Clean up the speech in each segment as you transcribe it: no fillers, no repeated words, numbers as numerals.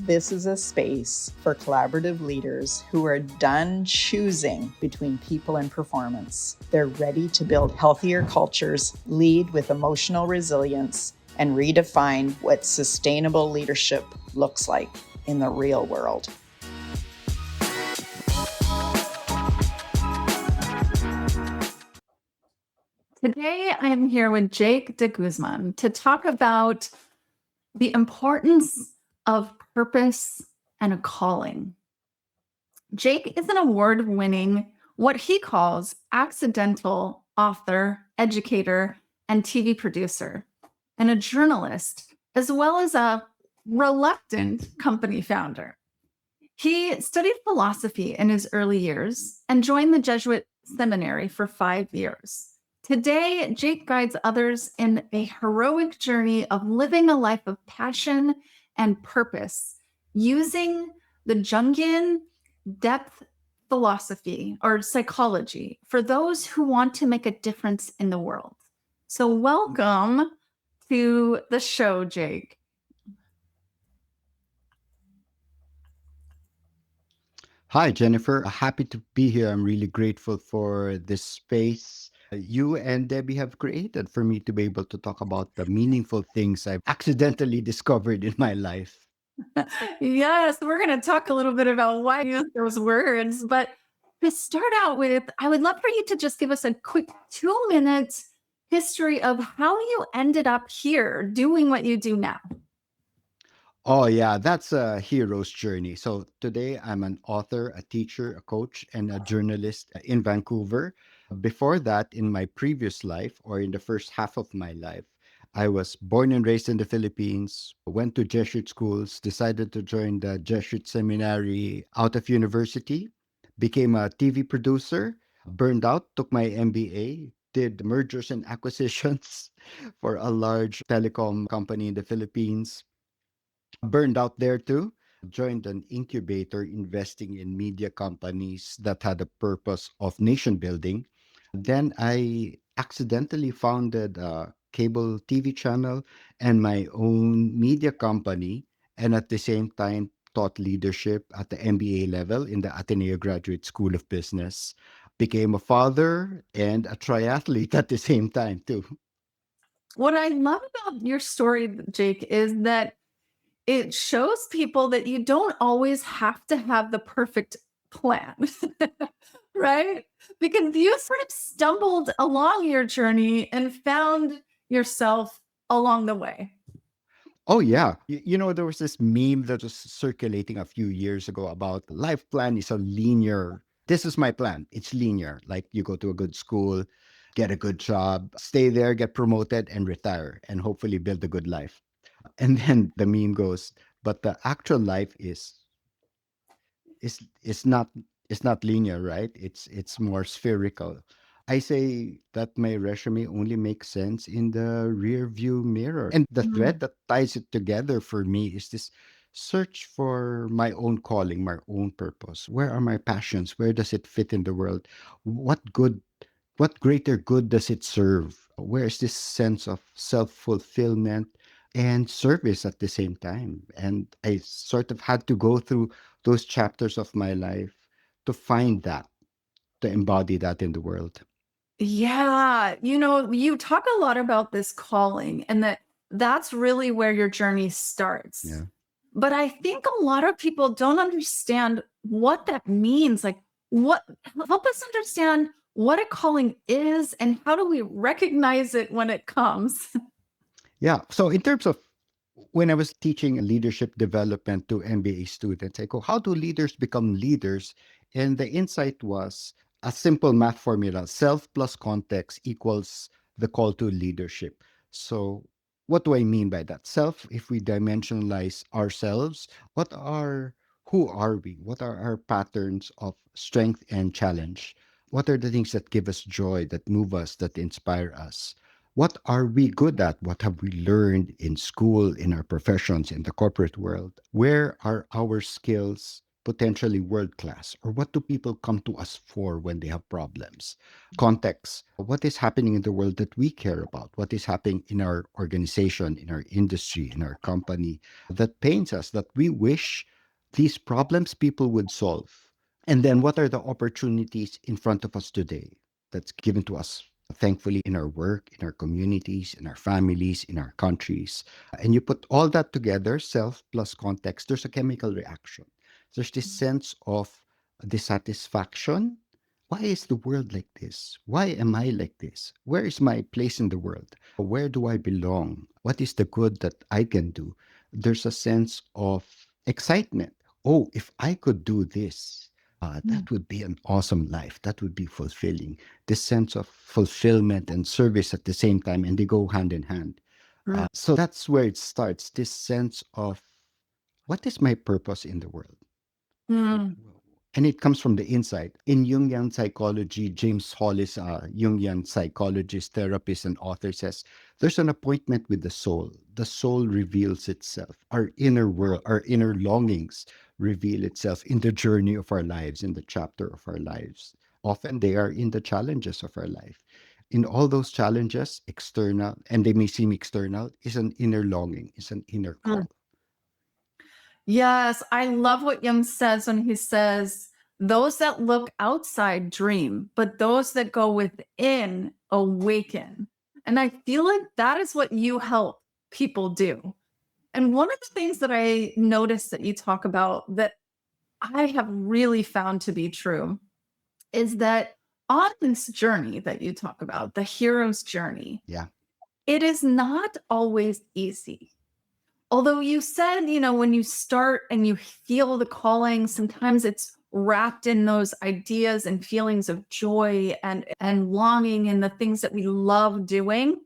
This is a space for collaborative leaders who are done choosing between people and performance. They're ready to build healthier cultures, lead with emotional resilience, and redefine what sustainable leadership looks like in the real world. Today, I am here with Jake de Guzman to talk about the importance of purpose and a calling. Jake is an award-winning, what he calls accidental author, educator, and TV producer, and a journalist, as well as a reluctant company founder. He studied philosophy in his early years and joined the Jesuit seminary for 5 years. Today, Jake guides others in a heroic journey of living a life of passion and purpose using the Jungian Depth Philosophy or psychology for those who want to make a difference in the world. So welcome to the show, Jake. Hi, Jennifer. Happy to be here. I'm really grateful for this space you and Debbie have created for me to be able to talk about the meaningful things I've accidentally discovered in my life. Yes, we're going to talk a little bit about why you use those words. But to start out with, I would love for you to just give us a quick 2-minute history of how you ended up here doing what you do now. Oh, yeah, that's a hero's journey. So today I'm an author, a teacher, a coach, and a journalist in Vancouver. Before that, in my previous life, or in the first half of my life, I was born and raised in the Philippines, went to Jesuit schools, decided to join the Jesuit seminary out of university, became a TV producer, burned out, took my MBA, did mergers and acquisitions for a large telecom company in the Philippines, burned out there too. Joined an incubator investing in media companies that had a purpose of nation building. Then I accidentally founded a cable TV channel and my own media company, and at the same time taught leadership at the MBA level in the Ateneo Graduate School of Business. Became a father and a triathlete at the same time too. What I love about your story, Jake, is that it shows people that you don't always have to have the perfect plan, right? Because you sort of stumbled along your journey and found yourself along the way. Oh yeah. There was this meme that was circulating a few years ago about life plan is a linear. This is my plan. It's linear. Like you go to a good school, get a good job, stay there, get promoted and retire and hopefully build a good life. And then the meme goes, but the actual life is not linear, right? It's more spherical. I say that my resume only makes sense in the rear view mirror. And the thread that ties it together for me is this search for my own calling, my own purpose. Where are my passions? Where does it fit in the world? What good, what greater good does it serve? Where is this sense of self-fulfillment and service at the same time? And I sort of had to go through those chapters of my life to find that, to embody that in the world. Yeah, you talk a lot about this calling and that's really where your journey starts. Yeah. But I think a lot of people don't understand what that means. Like, what help us understand what a calling is and how do we recognize it when it comes? Yeah. So in terms of when I was teaching leadership development to MBA students, I go, how do leaders become leaders? And the insight was a simple math formula: self plus context equals the call to leadership. So what do I mean by that? Self, if we dimensionalize ourselves, who are we? What are our patterns of strength and challenge? What are the things that give us joy, that move us, that inspire us? What are we good at? What have we learned in school, in our professions, in the corporate world? Where are our skills potentially world class? Or what do people come to us for when they have problems? Context. What is happening in the world that we care about? What is happening in our organization, in our industry, in our company that pains us, that we wish these problems people would solve? And then what are the opportunities in front of us today that's given to us, thankfully, in our work, in our communities, in our families, in our countries? And you put all that together, self plus context, there's a chemical reaction. There's this sense of dissatisfaction. Why is the world like this? Why am I like this? Where is my place in the world? Where do I belong? What is the good that I can do? There's a sense of excitement. Oh, if I could do this, that would be an awesome life. That would be fulfilling. This sense of fulfillment and service at the same time, and they go hand in hand. So that's where it starts, this sense of what is my purpose in the world? Mm. And it comes from the inside. In Jungian psychology, James Hollis, a Jungian psychologist, therapist, and author, says there's an appointment with the soul. The soul reveals itself. Our inner world, our inner longings reveal itself in the journey of our lives, in the chapter of our lives. Often they are in the challenges of our life. In all those challenges, external, and they may seem external, is an inner longing, is an inner call. Yes, I love what Jung says when he says, those that look outside dream, but those that go within awaken. And I feel like that is what you help people do. And one of the things that I noticed that you talk about that I have really found to be true is that on this journey that you talk about, the hero's journey, Yeah. it is not always easy. Although you said, when you start and you feel the calling, sometimes it's wrapped in those ideas and feelings of joy and longing and the things that we love doing.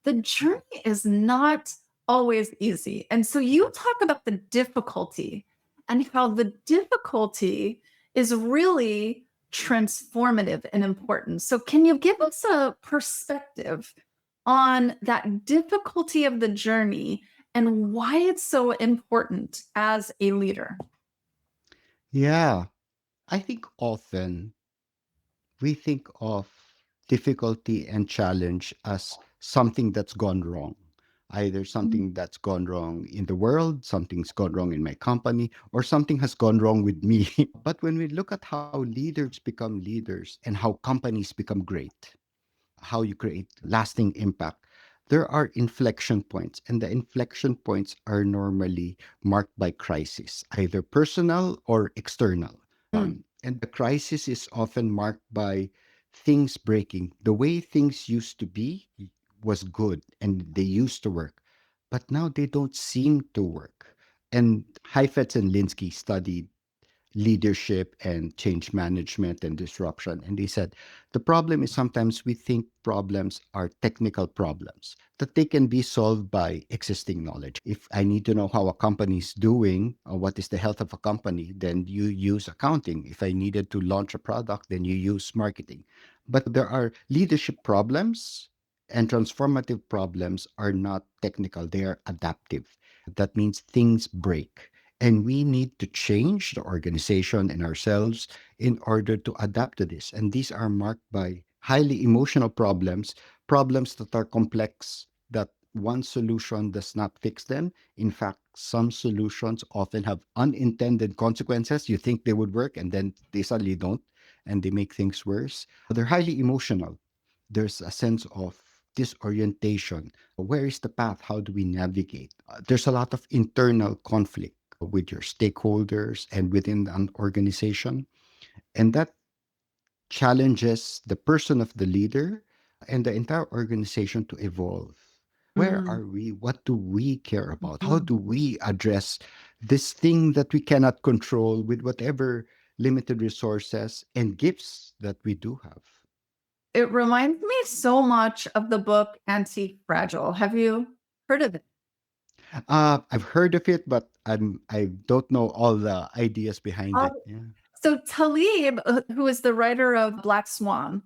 The journey is not always easy. And so you talk about the difficulty and how the difficulty is really transformative and important. So can you give us a perspective on that difficulty of the journey and why it's so important as a leader? Yeah. I think often we think of difficulty and challenge as something that's gone wrong. Either something that's gone wrong in the world, something's gone wrong in my company, or something has gone wrong with me. But when we look at how leaders become leaders and how companies become great, how you create lasting impact, there are inflection points, and the inflection points are normally marked by crisis, either personal or external. And the crisis is often marked by things breaking. The way things used to be was good and they used to work, but now they don't seem to work. And Heifetz and Linsky studied leadership and change management and disruption. And they said the problem is sometimes we think problems are technical problems, that they can be solved by existing knowledge. If I need to know how a company is doing, or what is the health of a company, then you use accounting. If I needed to launch a product, then you use marketing. But there are leadership problems, and transformative problems are not technical, they are adaptive. That means things break. And we need to change the organization and ourselves in order to adapt to this. And these are marked by highly emotional problems, problems that are complex, that one solution does not fix them. In fact, some solutions often have unintended consequences. You think they would work, and then they suddenly don't, and they make things worse. They're highly emotional. There's a sense of disorientation. Where is the path? How do we navigate? There's a lot of internal conflict with your stakeholders and within an organization. And that challenges the person of the leader and the entire organization to evolve. Where Mm. are we? What do we care about? How Mhm. do we address this thing that we cannot control with whatever limited resources and gifts that we do have? It reminds me so much of the book Antifragile. Have you heard of it? I've heard of it, but I don't know all the ideas behind Um, it. Yeah. so Talib, who is the writer of Black Swan,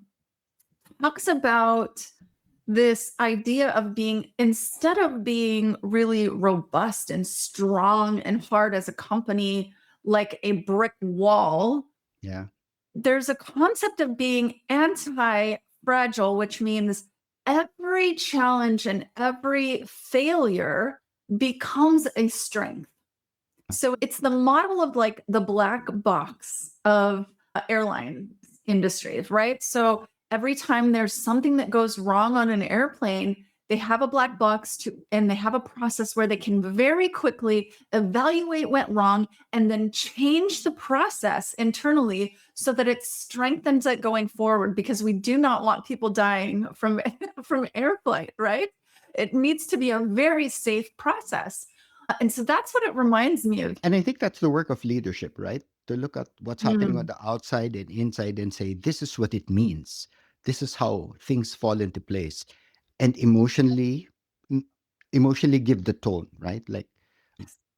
talks about this idea of being, instead of being really robust and strong and hard as a company, like a brick wall. Yeah. There's a concept of being anti-fragile, which means every challenge and every failure becomes a strength. So it's the model of like the black box of airline industries, right? So every time there's something that goes wrong on an airplane, they have a black box and they have a process where they can very quickly evaluate what went wrong and then change the process internally so that it strengthens it going forward, because we do not want people dying from from air flight, right? It needs to be a very safe process. And so that's what it reminds me of. And I think that's the work of leadership, right? To look at what's happening on Mm. the outside and inside and say, this is what it means. This is how things fall into place. And m- emotionally give the tone, right? Like,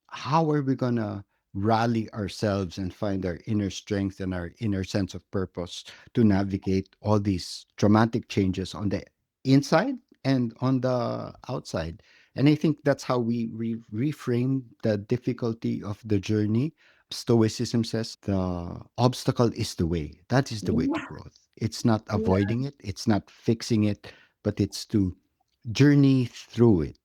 how are we going to rally ourselves and find our inner strength and our inner sense of purpose to navigate all these dramatic changes on the inside and on the outside? And I think that's how we reframe the difficulty of the journey. Stoicism says the obstacle is the way. That is the way to Yeah. growth. It's not avoiding it, it's not fixing it, but it's to journey through it.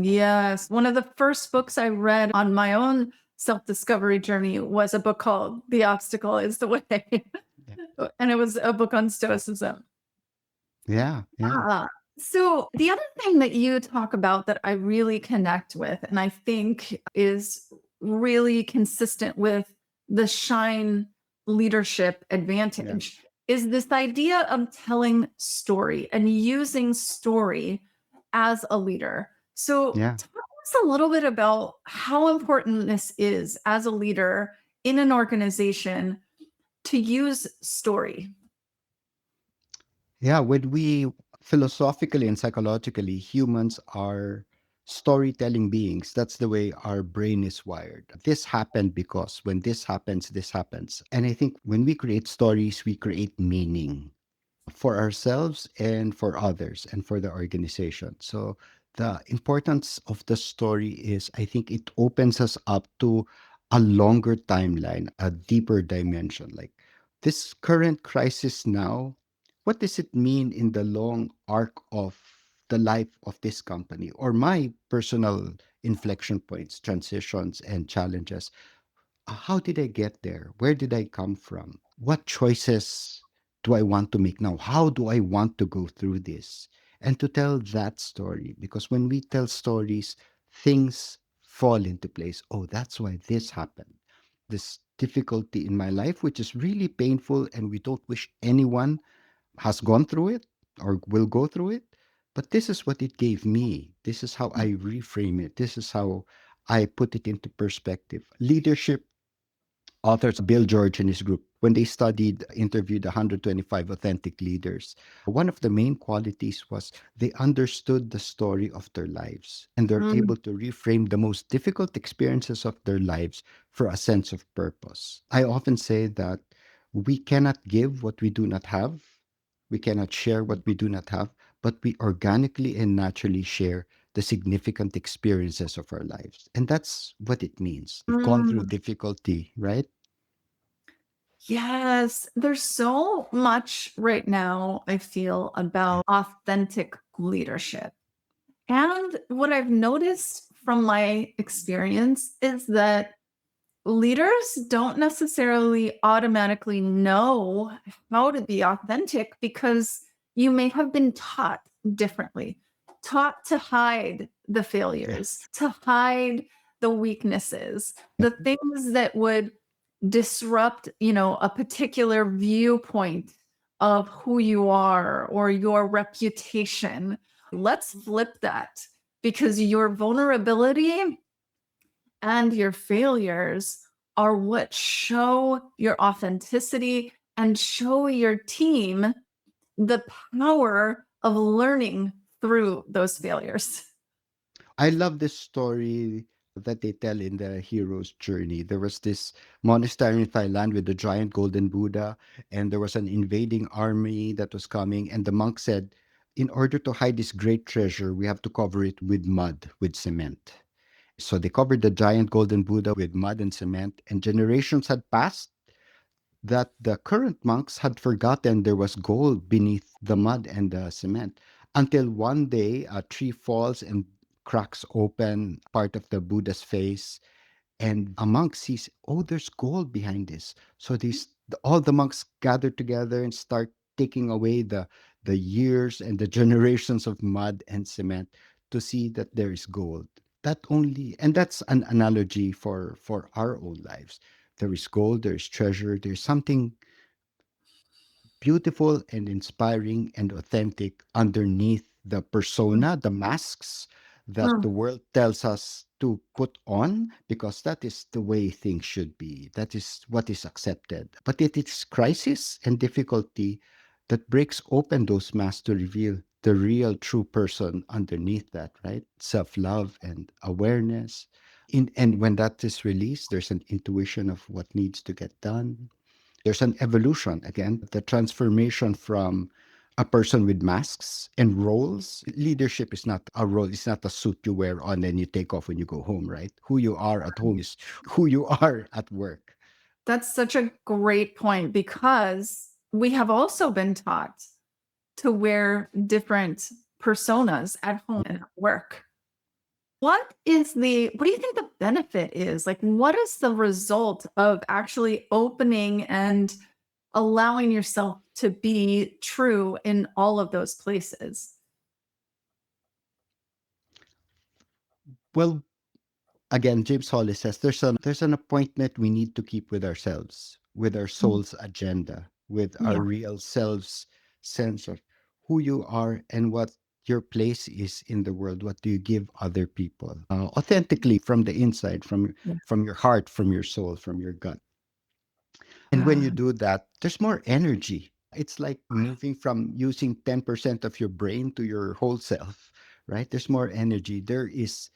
Yes. One of the first books I read on my own self-discovery journey was a book called The Obstacle is the Way. Yeah. And it was a book on Stoicism. Yeah. Yeah. Ah, so the other thing that you talk about that I really connect with, and I think is really consistent with the shine leadership Yeah. advantage, is this idea of telling story and using story as a leader. So Yeah. talk to us a little bit about how important this is as a leader in an organization to use story. Yeah, when we philosophically and psychologically, humans are storytelling beings. That's the way our brain is wired. This happened because when this happens, this happens. And I think when we create stories, we create meaning for ourselves and for others and for the organization. So the importance of the story is, I think it opens us up to a longer timeline, a deeper dimension. Like this current crisis now, what does it mean in the long arc of the life of this company or my personal inflection points, transitions, and challenges? How did I get there? Where did I come from? What choices do I want to make now? How do I want to go through this? And to tell that story, because when we tell stories, things fall into place. Oh, that's why this happened. This difficulty in my life, which is really painful, and we don't wish anyone has gone through it or will go through it. But this is what it gave me. This is how I reframe it. This is how I put it into perspective. Leadership authors Bill George and his group, when they interviewed 125 authentic leaders, one of the main qualities was they understood the story of their lives and they're Mm. able to reframe the most difficult experiences of their lives for a sense of purpose. I often say that we cannot give what we do not have. We cannot share what we do not have, but we organically and naturally share the significant experiences of our lives. And that's what it means. We've gone through Mm. difficulty, right? Yes, there's so much right now, I feel, about authentic leadership. And what I've noticed from my experience is that leaders don't necessarily automatically know how to be authentic because you may have been taught differently, taught to hide the failures, Yes. to hide the weaknesses, the things that would disrupt, a particular viewpoint of who you are or your reputation. Let's flip that, because your vulnerability and your failures are what show your authenticity and show your team the power of learning through those failures. I love this story that they tell in the hero's journey. There was this monastery in Thailand with the giant golden Buddha, and there was an invading army that was coming. And the monk said, in order to hide this great treasure, we have to cover it with mud, with cement. So they covered the giant golden Buddha with mud and cement, and generations had passed that the current monks had forgotten there was gold beneath the mud and the cement, until one day a tree falls and cracks open part of the Buddha's face, and a monk sees, oh, there's gold behind this. So all the monks gather together and start taking away the years and the generations of mud and cement to see that there is gold. That only, and that's an analogy for our own lives. There is gold, there is treasure, there's something beautiful and inspiring and authentic underneath the persona, the masks that the Mm. world tells us to put on, because that is the way things should be. That is what is accepted. But it is crisis and difficulty that breaks open those masks to reveal the real true person underneath that, right? Self love and awareness. And when that is released, there's an intuition of what needs to get done. There's an evolution again, the transformation from a person with masks and roles. Leadership is not a role, it's not a suit you wear on and you take off when you go home, right? Who you are at home is who you are at work. That's such a great point because we have also been taught to wear different personas at home and at work. What do you think the benefit is? Like, what is the result of actually opening and allowing yourself to be true in all of those places? Well, again, James Hollis says there's an appointment we need to keep with ourselves, with our Mm. soul's agenda, with our Yeah. real selves sense of who you are and what your place is in the world. What do you give other people authentically from the inside, Yeah. from your heart, from your soul, from your gut. And when you Ah, do that, there's more energy. It's like moving from using 10% of your brain to your whole self, right? There's more energy. There's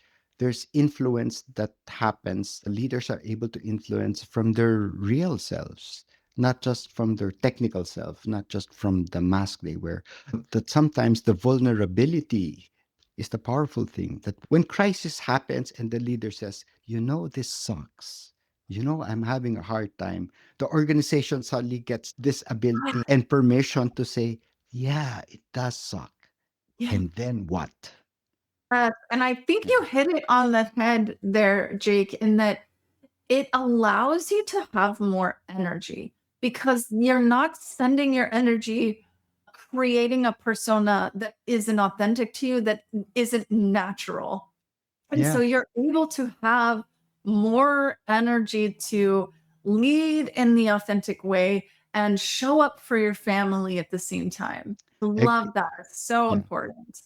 influence that happens. Leaders are able to influence from their real selves, not just from their technical self, not just from the mask they wear. That sometimes the vulnerability is the powerful thing. That when crisis happens and the leader says, this sucks. I'm having a hard time, the organization suddenly gets this ability and permission to say, yeah, it does suck. yeah. And then what? And I think Yeah. you hit it on the head there, Jake, in that it allows you to have more energy because you're not sending your energy creating a persona that isn't authentic to you, that isn't natural. And so Yeah. you're able to have more energy to lead in the authentic way and show up for your family at the same time. Ec- Love that. It's so yeah. important.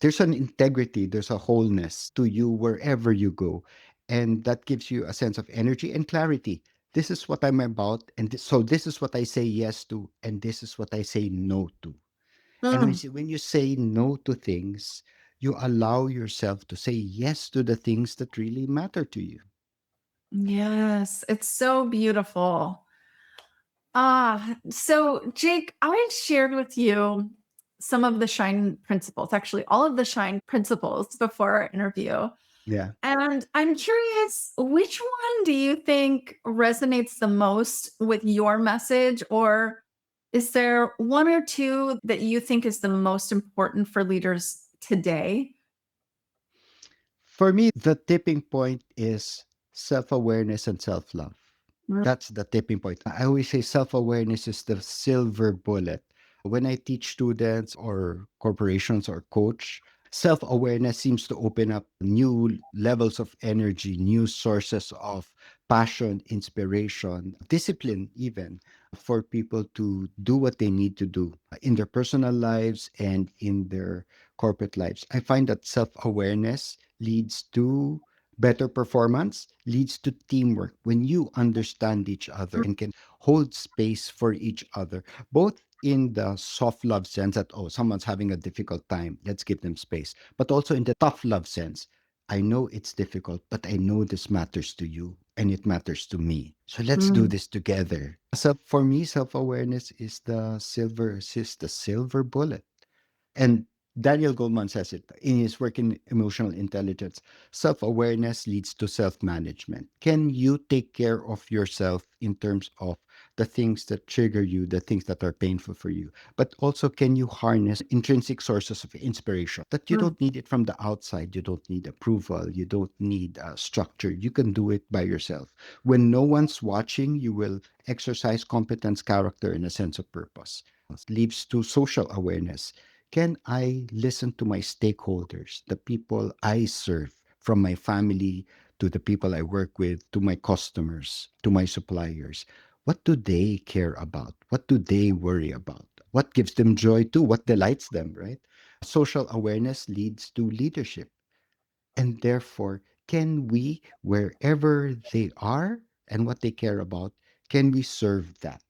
There's an integrity, there's a wholeness to you wherever you go. And that gives you a sense of energy and clarity. This is what I'm about. And so this is what I say yes to. And this is what I say no to. And Mm, when you say no to things, you allow yourself to say yes to the things that really matter to you. yes, it's so beautiful. So Jake, I shared with you some of the shine principles, actually all of the shine principles before our interview. Yeah. And I'm curious, which one do you think resonates the most with your message? Or is there one or two that you think is the most important for leaders today? For me, the tipping point is self awareness and self love. Mm. That's the tipping point. I always say self awareness is the silver bullet. When I teach students or corporations or coach, self awareness seems to open up new levels of energy, new sources of passion, inspiration, discipline, even for people to do what they need to do in their personal lives and in their corporate lives. I find that self awareness leads to better performance, leads to teamwork when you understand each other and can hold space for each other, both in the soft love sense that, oh, someone's having a difficult time, let's give them space, but also in the tough love sense. I know it's difficult, but I know this matters to you and it matters to me. So let's do Mm. this together. So for me, self-awareness is the silver bullet. And Daniel Goleman says it in his work in emotional intelligence. Self-awareness leads to self-management. Can you take care of yourself in terms of the things that trigger you, the things that are painful for you? But also, can you harness intrinsic sources of inspiration that you Mm. don't need it from the outside? You don't need approval. You don't need structure. You can do it by yourself. When no one's watching, you will exercise competence, character, and a sense of purpose. Leads to social awareness. Can I listen to my stakeholders, the people I serve, from my family to the people I work with, to my customers, to my suppliers? What do they care about? What do they worry about? What gives them joy too? What delights them, right? Social awareness leads to leadership. And therefore, can we, wherever they are and what they care about, can we serve that?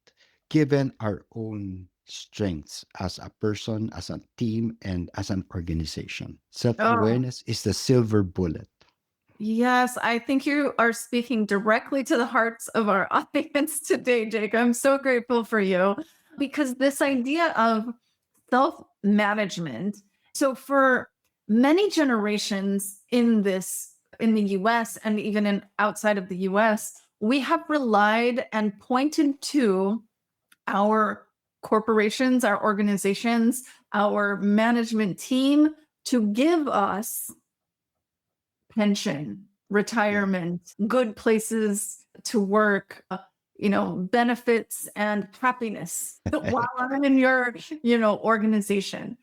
Given our own strengths as a person, as a team, and as an organization. Self Oh, awareness is the silver bullet. yes, I think you are speaking directly to the hearts of our audience today, Jake. I'm so grateful for you because this idea of self management. So, for many generations in the US and even in outside of the US, we have relied and pointed to our corporations, our organizations, our management team to give us pension, Yeah. retirement, good places to work, benefits and happiness while I'm in your, organization.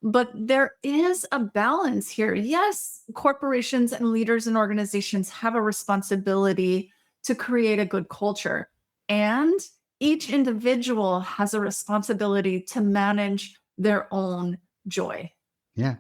But there is a balance here. Yes, corporations and leaders and organizations have a responsibility to create a good culture. And each individual has a responsibility to manage their own joy. Yeah.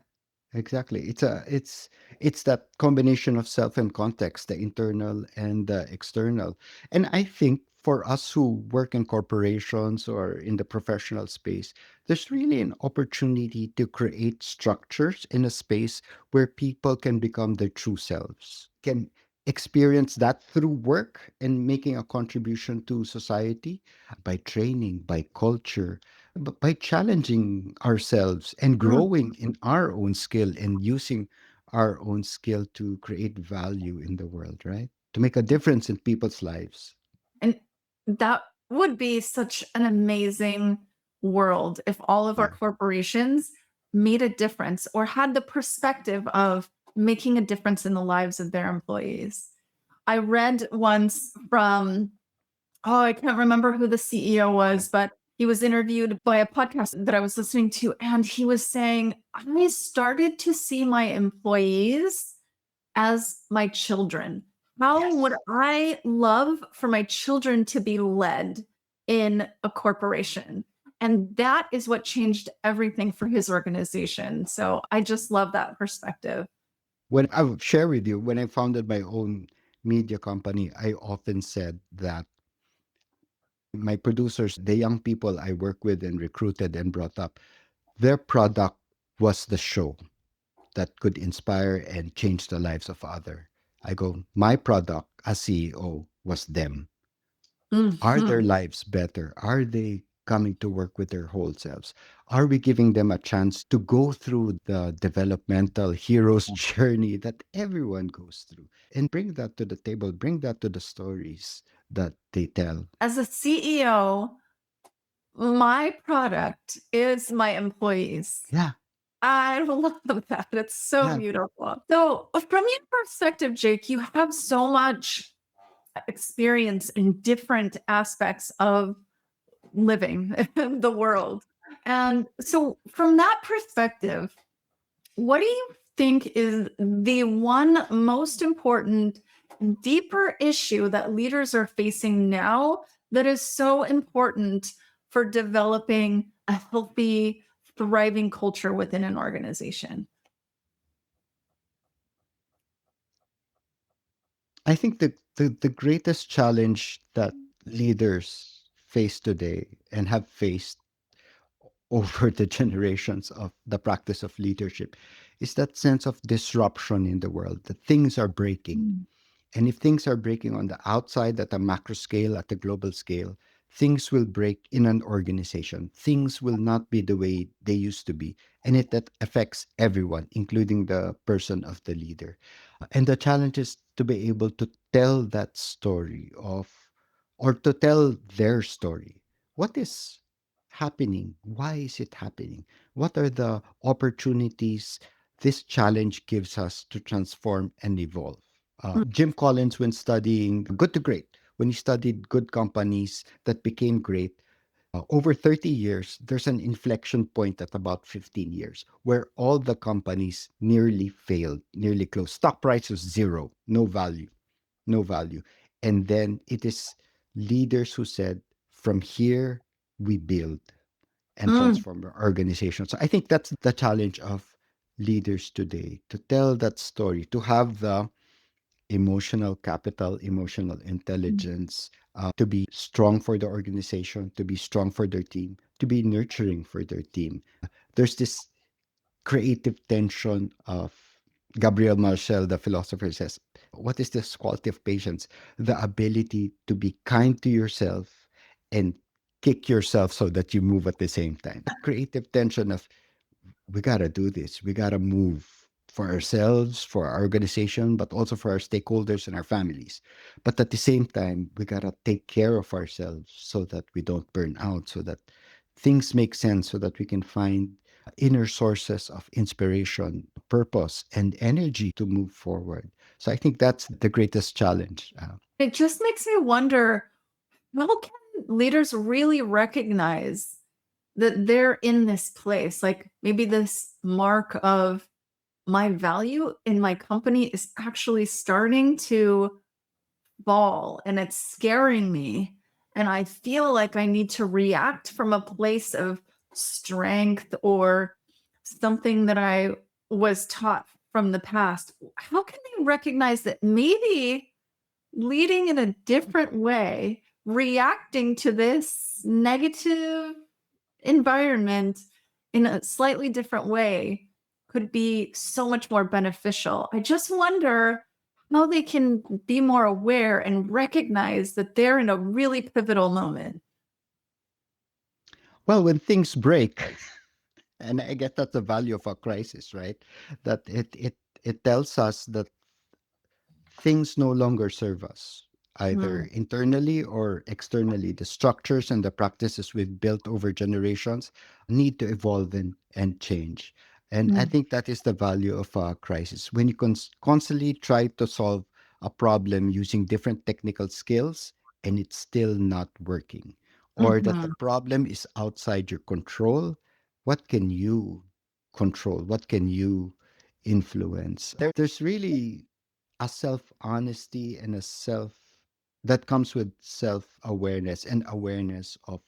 Exactly. It's that combination of self and context, the internal and the external. And I think for us who work in corporations or in the professional space, there's really an opportunity to create structures in a space where people can become their true selves, can experience that through work and making a contribution to society by training, by culture, by challenging ourselves and Mm. growing in our own skill and using our own skill to create value in the world, right? To make a difference in people's lives. And that would be such an amazing world if all of our Yeah. corporations made a difference or had the perspective of making a difference in the lives of their employees. I read once from, oh, I can't remember who the CEO was, but he was interviewed by a podcast that I was listening to. And he was saying, I started to see my employees as my children. How would Yes. I love for my children to be led in a corporation? And that is what changed everything for his organization. So I just love that perspective. When I will share with you, when I founded my own media company, I often said that my producers, the young people I work with and recruited and brought up, their product was the show that could inspire and change the lives of other. I go, my product as CEO was them. Are their Mhm. lives better? Are they coming to work with their whole selves? Are we giving them a chance to go through the developmental hero's journey that everyone goes through and bring that to the table, bring that to the stories that they tell? As a CEO, my product is my employees. Yeah, I love that. It's so yeah, beautiful. So, from your perspective, Jake, you have so much experience in different aspects of living in the world. And so, from that perspective, what do you think is the one most important, deeper issue that leaders are facing now that is so important for developing a healthy, thriving culture within an organization? I think the greatest challenge that leaders face today and have faced over the generations of the practice of leadership is that sense of disruption in the world, that things are breaking. Mm. And if things are breaking on the outside at a macro scale, at the global scale, things will break in an organization. Things will not be the way they used to be. And that affects everyone, including the person of the leader. And the challenge is to be able to tell that story of, or to tell their story. What is happening? Why is it happening? What are the opportunities this challenge gives us to transform and evolve? Jim Collins, when studying Good to Great, when he studied good companies that became great, over 30 years, there's an inflection point at about 15 years where all the companies nearly failed, nearly closed. Stock price was zero, no value, no value. And then it is leaders who said, from here, we build and Mm. transform our organization. So I think that's the challenge of leaders today, to tell that story, to have the emotional capital, emotional intelligence, to be strong for the organization, to be strong for their team, to be nurturing for their team. There's this creative tension of Gabriel Marcel, the philosopher, says, what is this quality of patience? The ability to be kind to yourself and kick yourself so that you move at the same time. That creative tension of, we got to do this. We got to move for ourselves, for our organization, but also for our stakeholders and our families. But at the same time, we got to take care of ourselves so that we don't burn out, so that things make sense, so that we can find inner sources of inspiration, purpose, and energy to move forward. So I think that's the greatest challenge. It just makes me wonder, how can leaders really recognize that they're in this place? Like maybe this mark of my value in my company is actually starting to fall and it's scaring me. And I feel like I need to react from a place of strength or something that I was taught from the past. How can they recognize that maybe leading in a different way, reacting to this negative environment in a slightly different way could be so much more beneficial? I just wonder how they can be more aware and recognize that they're in a really pivotal moment. Well, when things break, and I guess that's the value of a crisis, right? That it tells us that things no longer serve us, either Mm, internally or externally. The structures and the practices we've built over generations need to evolve and change. And I mm, think that is the value of a crisis. When you constantly try to solve a problem using different technical skills and it's still not working, or that the mhm. problem is outside your control, what can you control? What can you influence? There's really a self honesty and a self that comes with self awareness and awareness of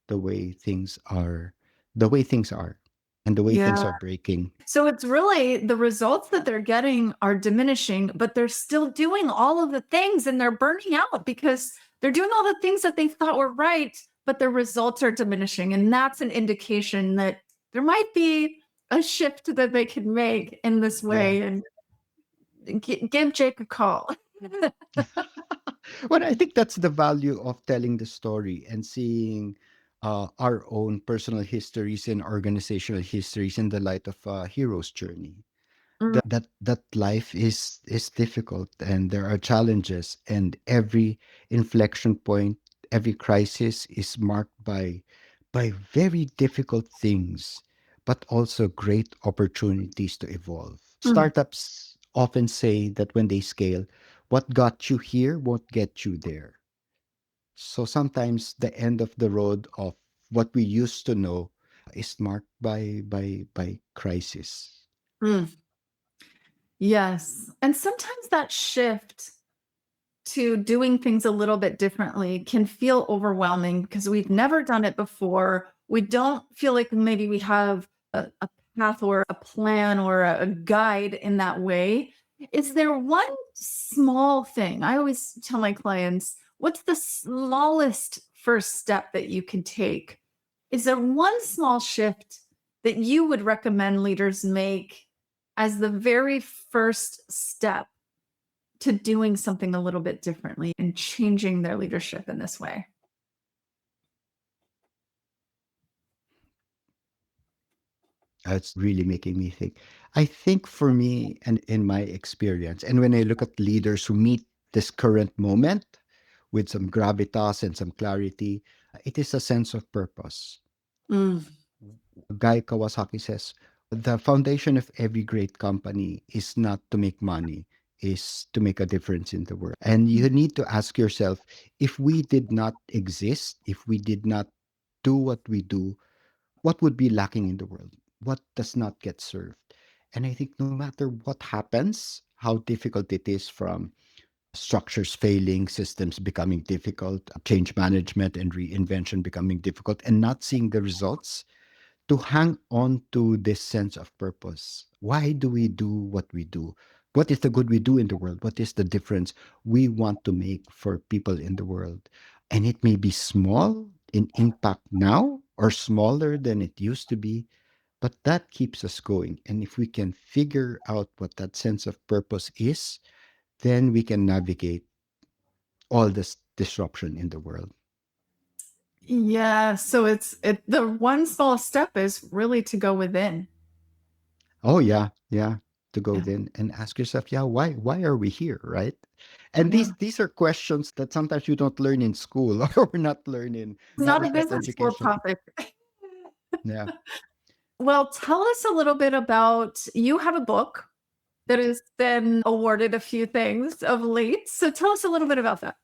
the way things are, the way things are, and the way things Yeah. are breaking. So it's really the results that they're getting are diminishing, but they're still doing all of the things and they're burning out because they're doing all the things that they thought were right, but their results are diminishing. And that's an indication that there might be a shift that they can make in this Yeah. way, and give Jake a call. Well, I think that's the value of telling the story and seeing our own personal histories and organizational histories in the light of a hero's journey. Mm, That life is difficult and there are challenges, and every inflection point, every crisis is marked by very difficult things, but also great opportunities to evolve. mm, Startups often say that when they scale, what got you here won't get you there. So sometimes the end of the road of what we used to know is marked by crisis. mm. Yes. And sometimes that shift to doing things a little bit differently can feel overwhelming because we've never done it before. We don't feel like maybe we have a path or a plan or a guide in that way. Is there one small thing? I always tell my clients, what's the smallest first step that you can take? Is there one small shift that you would recommend leaders make as the very first step to doing something a little bit differently and changing their leadership in this way? It's really making me think. I think for me, and in my experience, and when I look at leaders who meet this current moment with some gravitas and some clarity, it is a sense of purpose. Mm. Guy Kawasaki says, the foundation of every great company is not to make money, is to make a difference in the world. And you need to ask yourself, if we did not exist, if we did not do what we do, what would be lacking in the world? What does not get served? And I think no matter what happens, how difficult it is, from structures failing, systems becoming difficult, change management and reinvention becoming difficult, and not seeing the results, to hang on to this sense of purpose. Why do we do what we do? What is the good we do in the world? What is the difference we want to make for people in the world? And it may be small in impact now or smaller than it used to be, but that keeps us going. And if we can figure out what that sense of purpose is, then we can navigate all this disruption in the world. Yeah. So the one small step is really to go within. Oh yeah, yeah. To go Yeah. then and ask yourself, yeah, why are we here, right? And Yeah. these are questions that sometimes you don't learn in school or not learn in It's not a traditional business for education. profit. Yeah. Well, tell us a little bit about you have a book that has been awarded a few things of late. So tell us a little bit about that.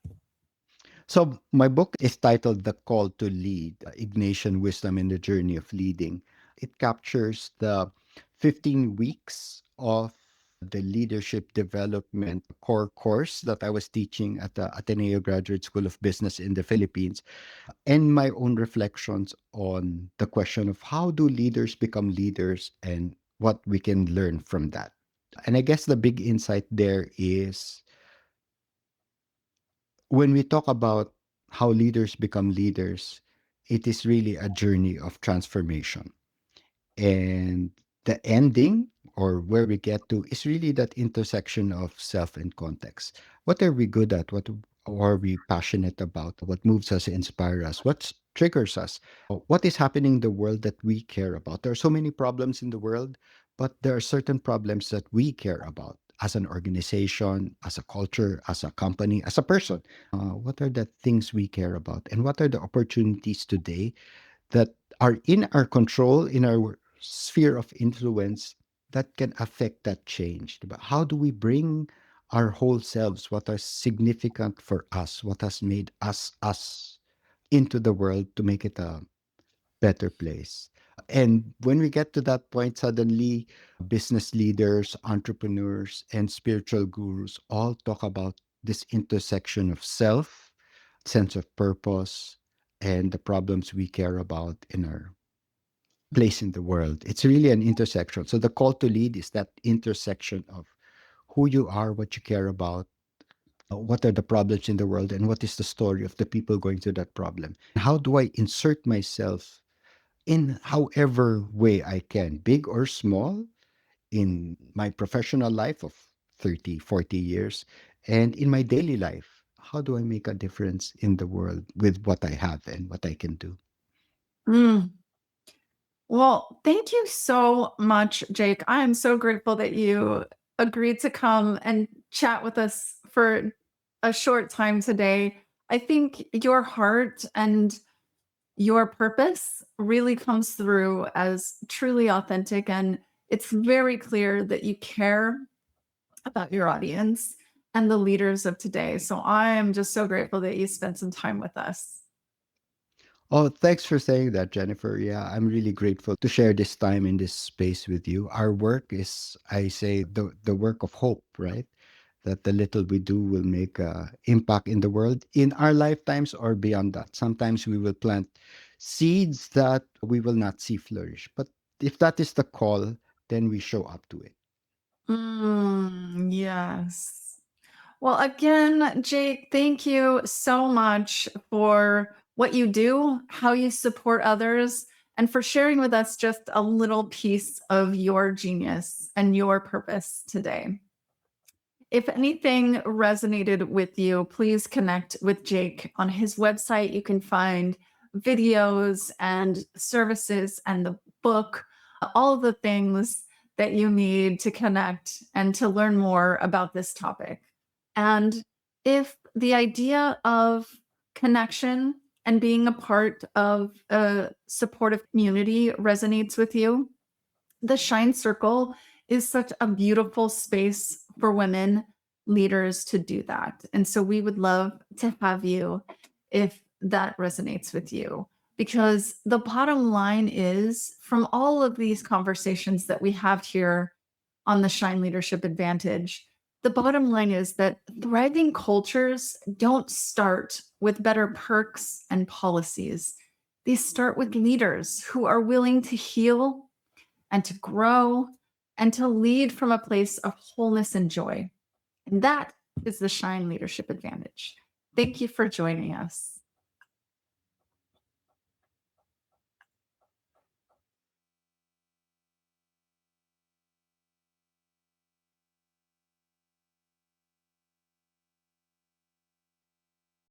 So my book is titled The Call to Lead, Ignatian Wisdom in the Journey of Leading. It captures the 15 weeks of the leadership development core course that I was teaching at the Ateneo Graduate School of Business in the Philippines, and my own reflections on the question of how do leaders become leaders and what we can learn from that. And I guess the big insight there is, when we talk about how leaders become leaders, it is really a journey of transformation. And the ending, or where we get to, is really that intersection of self and context. What are we good at? What are we passionate about? What moves us, inspire us? What triggers us? What is happening in the world that we care about? There are so many problems in the world, but there are certain problems that we care about as an organization, as a culture, as a company, as a person. What are the things we care about? And what are the opportunities today that are in our control, in our sphere of influence, that can affect that change? But how do we bring our whole selves, what are significant for us, what has made us us, into the world to make it a better place? And when we get to that point, suddenly business leaders, entrepreneurs, and spiritual gurus all talk about this intersection of self, sense of purpose, and the problems we care about in our place in the world. It's really an intersection. So the call to lead is that intersection of who you are, what you care about, what are the problems in the world, and what is the story of the people going through that problem. How do I insert myself in however way I can, big or small, in my professional life of 30, 40 years, and in my daily life? How do I make a difference in the world with what I have and what I can do? Mm. Well, thank you so much, Jake. I am so grateful that you agreed to come and chat with us for a short time today. I think your heart and your purpose really comes through as truly authentic. And it's very clear that you care about your audience and the leaders of today. So I am just so grateful that you spent some time with us. Oh, thanks for saying that, Jennifer. Yeah, I'm really grateful to share this time in this space with you. Our work is, I say, the work of hope, right? That the little we do will make a impact in the world in our lifetimes or beyond that. Sometimes we will plant seeds that we will not see flourish. But if that is the call, then we show up to it. Yes. Well, again, Jake, thank you so much for what you do, how you support others, and for sharing with us just a little piece of your genius and your purpose today. If anything resonated with you, please connect with Jake. On his website, you can find videos and services and the book. all of the things that you need to connect and to learn more about this topic. And if the idea of connection and being a part of a supportive community resonates with you, the Shine Circle is such a beautiful space for women leaders to do that. And so we would love to have you if that resonates with you. Because the bottom line is, from all of these conversations that we have here on the Shine Leadership Advantage, the bottom line is that thriving cultures don't start with better perks and policies. They start with leaders who are willing to heal and to grow and to lead from a place of wholeness and joy. And that is the Shine Leadership Advantage. Thank you for joining us.